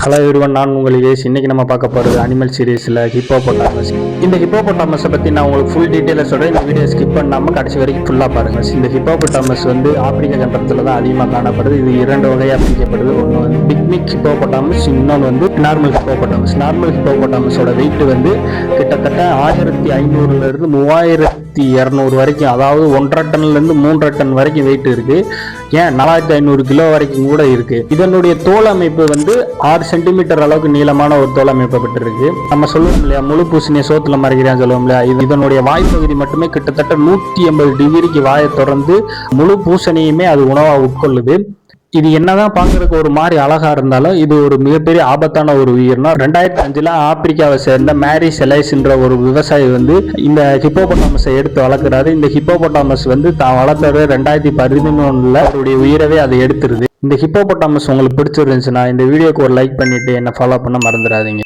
Hello everyone, நான் உங்கள் ace. இன்னைக்கு நம்ம பார்க்க போகிறது அனிமல் சீரீஸில் ஹிப்போபொட்டாமஸ். இந்த ஹிப்போபொட்டாமஸை பற்றி நான் உங்களுக்கு ஃபுல் டீட்டெயிலாக சொல்கிறேன். இந்த வீடியோ ஸ்கிப் பண்ணாமல் கடைசி வரைக்கும் ஃபுல்லாக பாருங்கள். இந்த ஹிப்போபொட்டாமஸ் வந்து ஆப்பிரிக்கா கண்டத்தில் தான் அதிகமாக காணப்படுது. இது 2 வகையாக பிரிக்கப்படுது. ஒன்று வந்து பிக்மிக் ஹிப்போபொட்டாமஸ், இன்னொன்று வந்து நார்மல் ஹிப்போபொட்டாமஸ். நார்மல் ஹிப்போபொட்டாமஸோட வெயிட் வந்து கிட்டத்தட்ட 1500 3200 வரைக்கும், அதாவது 1.5 டன்லேருந்து 3 டன் வரைக்கும் வெயிட் இருக்குது. ஏன் 4500 கிலோ வரைக்கும் கூட இருக்குது. இதனுடைய தோல் அமைப்பு வந்து 6 சென்டிமீட்டர் அளவுக்கு நீளமான ஒரு தோல் அமைப்பு பெற்றிருக்கு. நம்ம சொல்லுவோம் இல்லையா, முழு பூசணியை சோத்துல மறைக்கிறான்னு சொல்லுவோம் இல்லையா, இதனுடைய வாய்ப்பகுதி மட்டுமே கிட்டத்தட்ட 180 டிகிரிக்கு வாயை திறந்து முழு பூசணியுமே அது உணவாக உட்கொள்ளுது. இது என்னதான் பாக்குறதுக்கு ஒரு மாதிரி அழகா இருந்தாலும் இது ஒரு மிகப்பெரிய ஆபத்தான ஒரு உயிரினம். 2005 ஆப்பிரிக்காவை சேர்ந்த மேரி செலைஸ்ன்ற ஒரு விவசாயி வந்து இந்த ஹிப்போபொட்டாமஸை எடுத்து வளர்க்குறாரு. இந்த ஹிப்போபொட்டாமஸ் வந்து தான் வளர்த்தது 2011 அவருடைய உயிரவே அதை எடுத்துருது. இந்த ஹிப்போபொட்டாமஸ் உங்களுக்கு பிடிச்சிருந்துச்சுன்னா இந்த வீடியோக்கு ஒரு லைக் பண்ணிட்டு என்ன ஃபாலோ பண்ண மறந்துடாதீங்க.